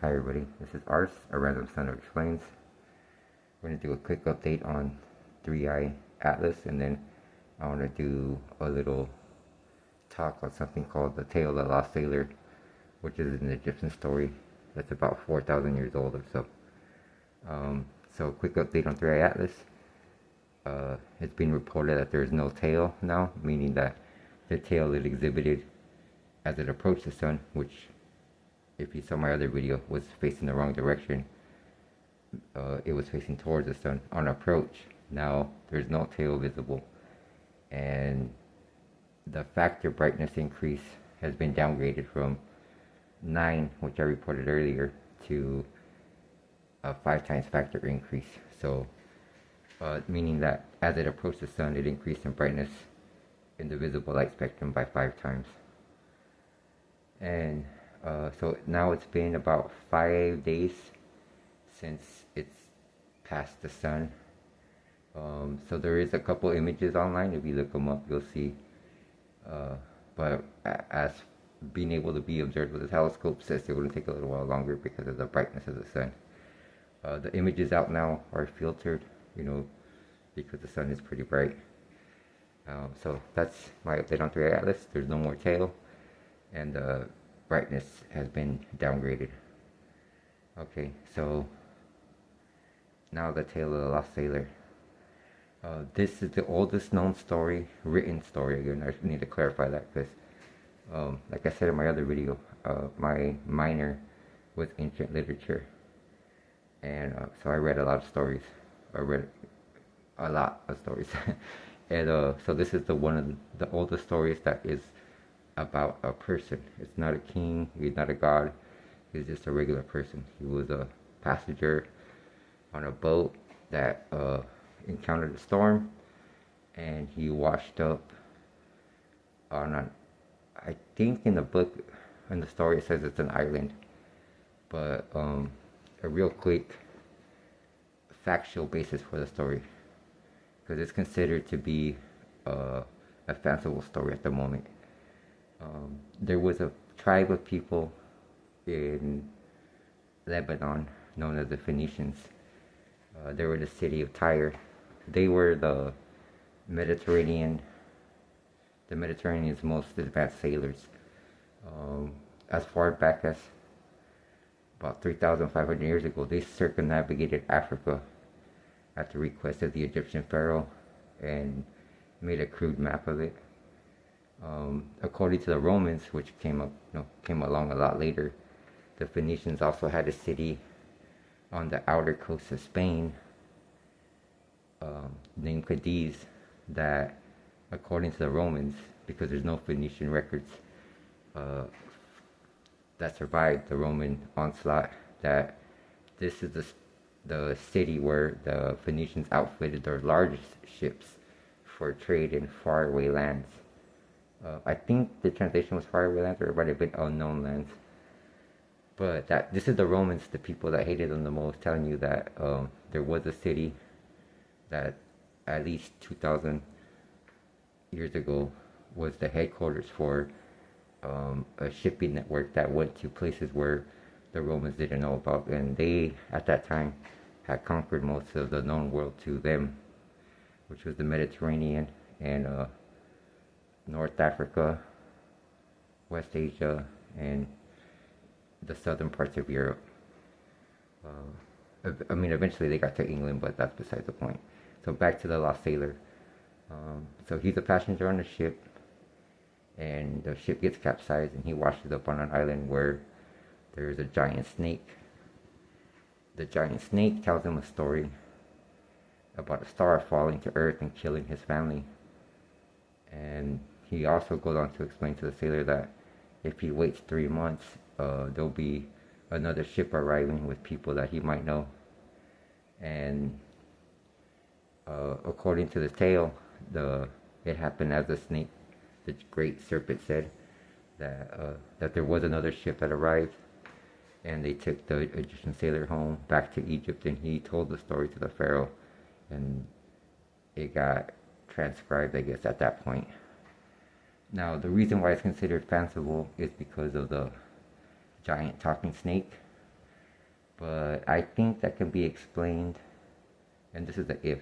Hi everybody, this is A.R.S.E, a random son who explains. We're going to do a quick update on 3-eye Atlas, and then I want to do a little talk on something called the Tale of the Lost Sailor, which is an Egyptian story that's about 4,000 years old or so. So quick update on 3-eye Atlas. It's been reported that there is no tail now, meaning that the tail is exhibited as it approached the sun, which, if you saw my other video, was facing the wrong direction. It was facing towards the sun on approach. Now there's no tail visible, and the factor brightness increase has been downgraded from 9, which I reported earlier, to a 5 times factor increase. So meaning that as it approached the sun, it increased in brightness in the visible light spectrum by 5 times. And so now it's been about 5 days since it's passed the sun. So there is a couple images online. If you look them up, you'll see. But as being able to be observed with a telescope says it will take a little while longer because of the brightness of the sun. The images out now are filtered, because the sun is pretty bright. So that's my update on 3-eye Atlas. There's no more tail, and the brightness has been downgraded. Okay, so now the Tale of the Lost Sailor. This is the oldest known story, written story. Again, I need to clarify that because, like I said in my other video, my minor was ancient literature, and so I read a lot of stories. I read a lot of stories, and so this is one of the oldest stories that is about a person. It's not a king, he's not a god, he's just a regular person. He was a passenger on a boat that encountered a storm, and he washed up on I think in the book, in the story, it says it's an island, but a real quick factual basis for the story, because it's considered to be a fanciful story at the moment. There was a tribe of people in Lebanon known as the Phoenicians. They were the city of Tyre. They were the Mediterranean's most advanced sailors. As far back as about 3,500 years ago, they circumnavigated Africa at the request of the Egyptian pharaoh and made a crude map of it. According to the Romans, which came along a lot later, the Phoenicians also had a city on the outer coast of Spain named Cadiz, that, according to the Romans, because there's no Phoenician records that survived the Roman onslaught, that this is the city where the Phoenicians outfitted their largest ships for trade in faraway lands. I think the translation was faraway lands, or it might have been unknown lands. But this is the Romans, the people that hated them the most, telling you that there was a city that at least 2,000 years ago was the headquarters for a shipping network that went to places where the Romans didn't know about, and they at that time had conquered most of the known world to them, which was the Mediterranean and North Africa, West Asia, and the southern parts of Europe. Eventually they got to England, but that's besides the point. So back to the Lost Sailor. So he's a passenger on a ship, and the ship gets capsized, and he washes up on an island where there's a giant snake. The giant snake tells him a story about a star falling to earth and killing his family. And he also goes on to explain to the sailor that if he waits 3 months, there'll be another ship arriving with people that he might know. And according to the tale, it happened as the snake, the great serpent, said that there was another ship that arrived, and they took the Egyptian sailor home back to Egypt, and he told the story to the pharaoh, and it got transcribed, I guess, at that point. Now, the reason why it's considered fanciful is because of the giant talking snake. But I think that can be explained, and this is the if.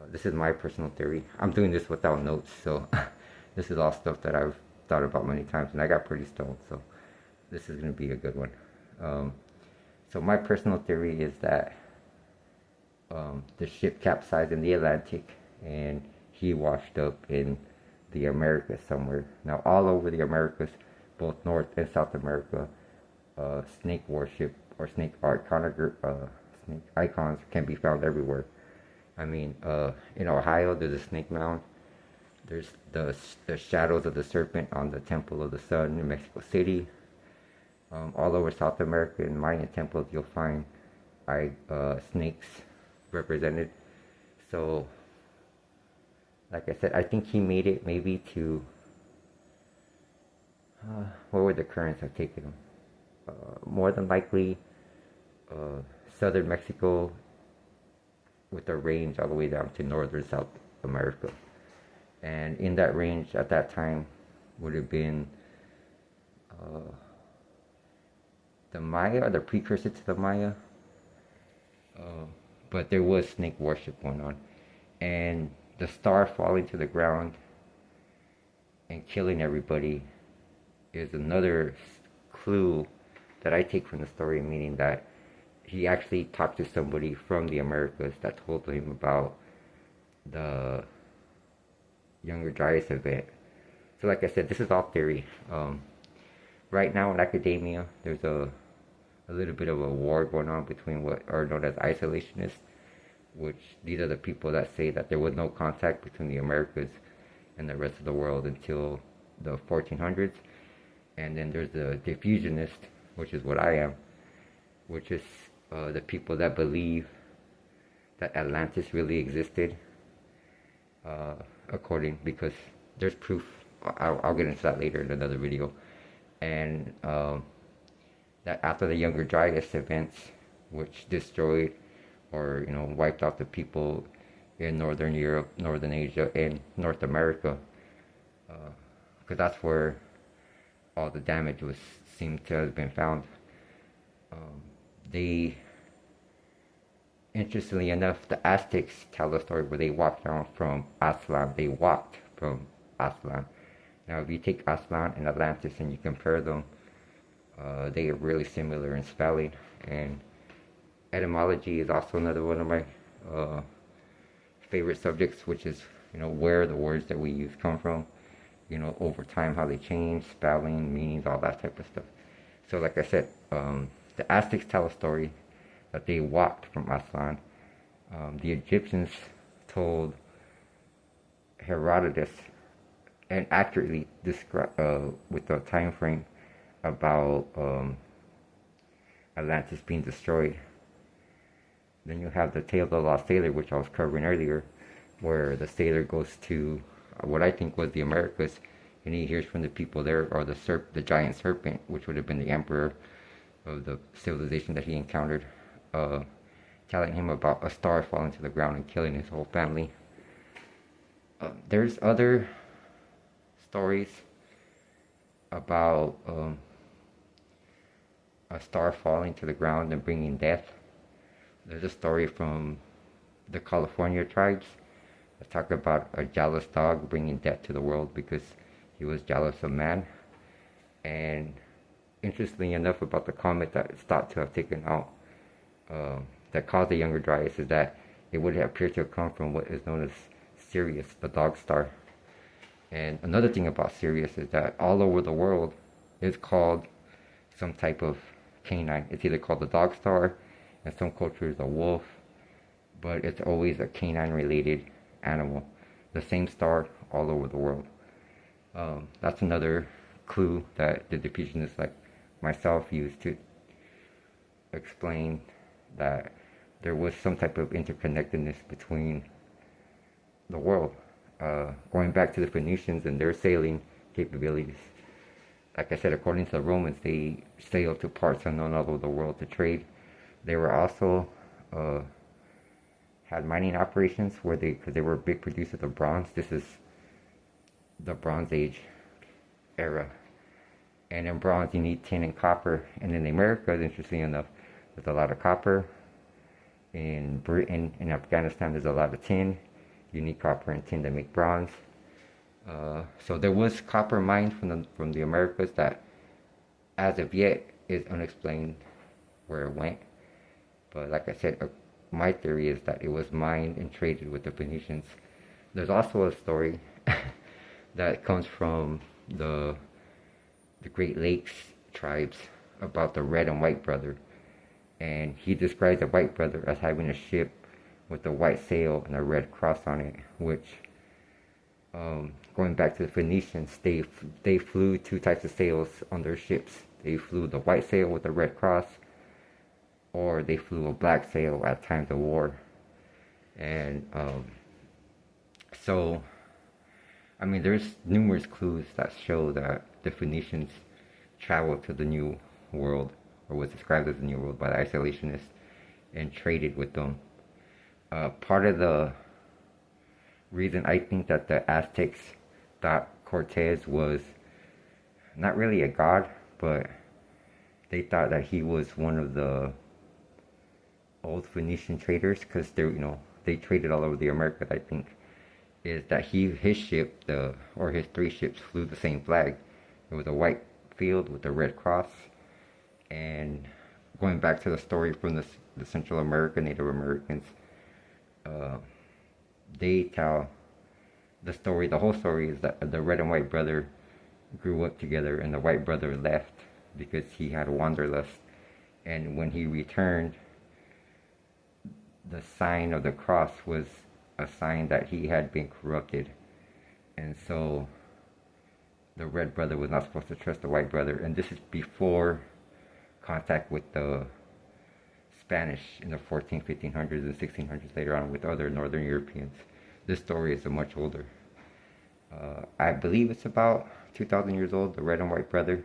This is my personal theory. I'm doing this without notes, so this is all stuff that I've thought about many times, and I got pretty stoned, so this is going to be a good one. Um, so my personal theory is that the ship capsized in the Atlantic, and he washed up in the Americas somewhere. Now, all over the Americas, both North and South America, snake worship or snake art, snake icons can be found everywhere. I mean, in Ohio, there's a snake mound. There's the shadows of the serpent on the Temple of the Sun in Mexico City. All over South America, in Mayan temples, you'll find snakes represented. So, like I said, I think he made it maybe to where would the currents have taken him? More than likely, southern Mexico, with a range all the way down to northern South America. And in that range at that time would have been the Maya, or the precursor to the Maya. But there was snake worship going on. And the star falling to the ground and killing everybody is another clue that I take from the story, meaning that he actually talked to somebody from the Americas that told him about the Younger Dryas event. So like I said, this is all theory. Right now in academia, there's a little bit of a war going on between what are known as isolationists, which these are the people that say that there was no contact between the Americas and the rest of the world until the 1400s. And then there's the diffusionist, which is what I am, which is the people that believe that Atlantis really existed, because there's proof. I'll get into that later in another video. And that after the Younger Dryas events, which destroyed or wiped out the people in Northern Europe, Northern Asia, and North America, because that's where all the damage was seemed to have been found. They, interestingly enough, the Aztecs tell the story where they walked down from Aztlan. They walked from Aztlan. Now, if you take Aztlan and Atlantis and you compare them, they are really similar in spelling, and etymology is also another one of my favorite subjects, which is where the words that we use come from, over time, how they change, spelling, meanings, all that type of stuff. So like I said, the Aztecs tell a story that they walked from Aslan. The Egyptians told Herodotus and accurately describe with the time frame about Atlantis being destroyed. Then you have the tale of the lost sailor, which I was covering earlier, where the sailor goes to what I think was the Americas, and he hears from the people there, or the giant serpent, which would have been the emperor of the civilization that he encountered, telling him about a star falling to the ground and killing his whole family. There's other stories about a star falling to the ground and bringing death. There's a story from the California tribes that talk about a jealous dog bringing death to the world because he was jealous of man. And interestingly enough, about the comet that is thought to have taken out, that caused the Younger Dryas, is that it would appear to have come from what is known as Sirius, the dog star. And another thing about Sirius is that all over the world it's called some type of canine. It's either called the dog star, in some cultures a wolf, but it's always a canine related animal. The same star all over the world. That's another clue that the diffusionists like myself use to explain that there was some type of interconnectedness between the world. Going back to the Phoenicians and their sailing capabilities. Like I said, according to the Romans, they sailed to parts unknown all over the world to trade. They were also had mining operations because they were big producers of bronze. This is the Bronze Age era. And in bronze, you need tin and copper. And in the Americas, interestingly enough, there's a lot of copper. In Britain and Afghanistan, there's a lot of tin. You need copper and tin to make bronze. So there was copper mined from the Americas that, as of yet, is unexplained where it went. But like I said, my theory is that it was mined and traded with the Phoenicians. There's also a story that comes from the Great Lakes tribes about the red and white brother. And he describes the white brother as having a ship with a white sail and a red cross on it, which, going back to the Phoenicians, they flew two types of sails on their ships. They flew the white sail with the red cross, or they flew a black sail at times of war. And so, I mean, there's numerous clues that show that the Phoenicians traveled to the New World, or was described as the New World by the isolationists, and traded with them. Part of the reason I think that the Aztecs thought Cortez was not really a god, but they thought that he was one of the old Phoenician traders, because they traded all over the Americas, I think, is that his ship, or his three ships, flew the same flag. It was a white field with a red cross. And going back to the story from the Central American Native Americans, they tell the story. The whole story is that the red and white brother grew up together, and the white brother left because he had wanderlust. And when he returned, the sign of the cross was a sign that he had been corrupted. And so the red brother was not supposed to trust the white brother. And this is before contact with the Spanish in the 1500s and 1600s, later on with other northern Europeans. This story is much older. I believe it's about 2,000 years old, the red and white brother.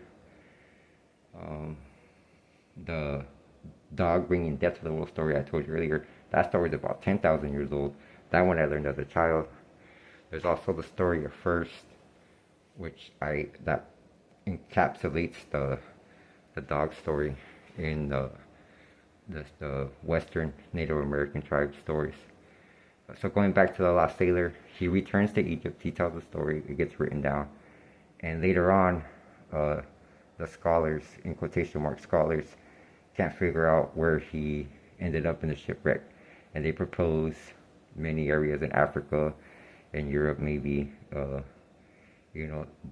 The dog bringing death to the world story I told you earlier, that story is about 10,000 years old. That one I learned as a child. There's also the story of A.R.S.E, which that encapsulates the dog story in the Western Native American tribe stories. So going back to the Lost Sailor, he returns to Egypt. He tells the story. It gets written down, and later on, the scholars, in quotation mark scholars, can't figure out where he ended up in the shipwreck, and they propose many areas in Africa and Europe, maybe,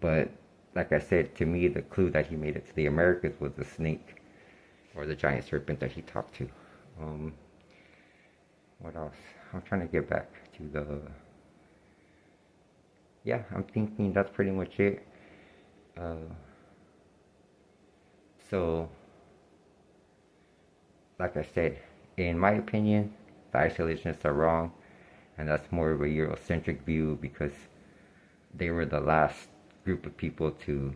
but like I said, to me, the clue that he made it to the Americas was the snake, or the giant serpent that he talked to. What else? I'm trying to get back to yeah, I'm thinking that's pretty much it. So, like I said, in my opinion, the isolationists are wrong, and that's more of a Eurocentric view, because they were the last group of people to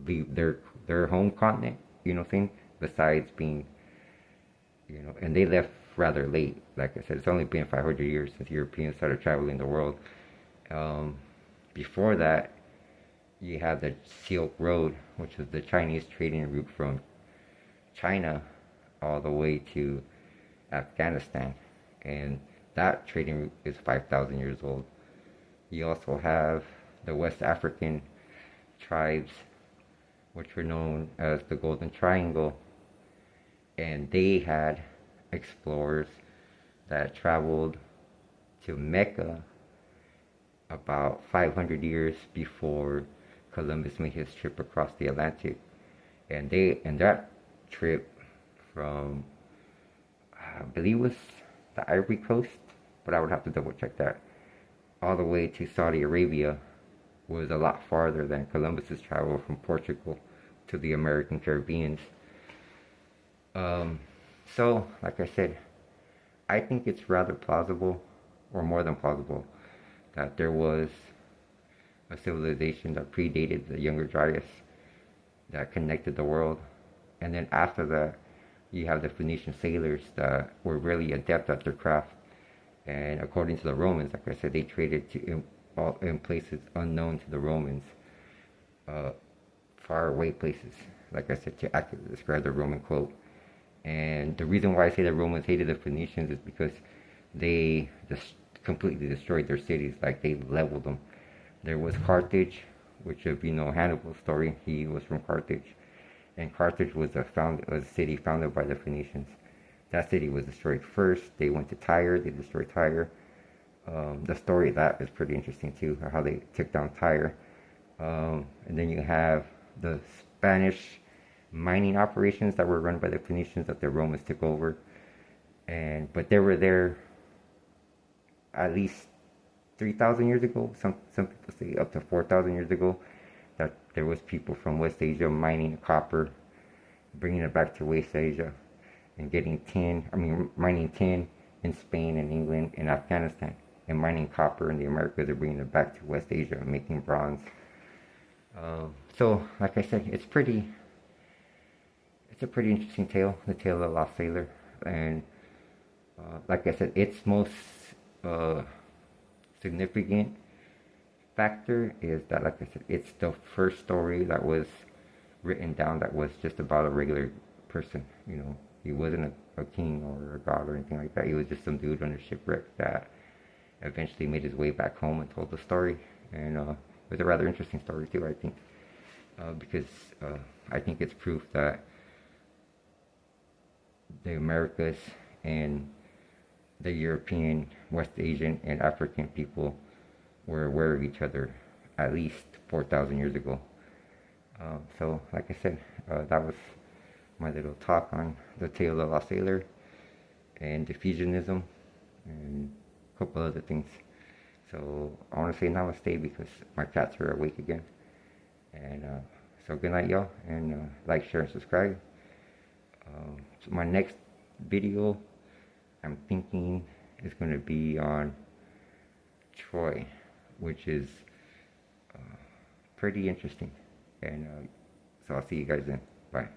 leave their home continent, you know what I'm saying? Besides being, and they left rather late. Like I said, it's only been 500 years since Europeans started traveling the world. Before that, you have the Silk Road, which was the Chinese trading route from China all the way to Afghanistan, and that trading route is 5,000 years old. You also have the West African tribes, which were known as the Golden Triangle, and they had explorers that traveled to Mecca about 500 years before Columbus made his trip across the Atlantic. And that trip from, I believe it was the Ivory Coast, but I would have to double check that, all the way to Saudi Arabia, was a lot farther than Columbus's travel from Portugal to the American Caribbeans. So, like I said, I think it's rather plausible, or more than plausible, that there was a civilization that predated the Younger Dryas that connected the world. And then after that, you have the Phoenician sailors that were really adept at their craft. And according to the Romans, like I said, they traded in places unknown to the Romans far away places, like I said, to accurately describe the Roman quote. And the reason why I say the Romans hated the Phoenicians is because they just completely destroyed their cities, like they leveled them. There was Carthage, which if you know Hannibal's story, he was from Carthage, and Carthage was a city founded by the Phoenicians. That city was destroyed first. They went to Tyre. They destroyed Tyre. The story of that is pretty interesting too, how they took down Tyre. And then you have the Spanish mining operations that were run by the Phoenicians that the Romans took over. But they were there at least 3,000 years ago. Some people say up to 4,000 years ago, that there was people from West Asia mining copper, bringing it back to West Asia, and getting tin. I mean, mining tin in Spain and England and Afghanistan, and mining copper in the Americas. They're bringing it back to West Asia and making bronze. So, like I said, it's a pretty interesting tale, the tale of the Lost Sailor, and like I said, its most significant factor is that, like I said, it's the first story that was written down that was just about a regular person. You know, he wasn't a king or a god or anything like that. He was just some dude on a shipwreck that eventually made his way back home and told the story. And it was a rather interesting story too, I think, because I think it's proof that the Americas and the European, West Asian, and African people were aware of each other at least 4,000 years ago. So, like I said, that was my little talk on the tale of the Lost Sailor and Diffusionism and a couple other things. So, I want to say namaste because my cats are awake again. And so, good night, y'all, and like, share, and subscribe. So my next video, I'm thinking, is going to be on Troy, which is pretty interesting. And so I'll see you guys then. Bye.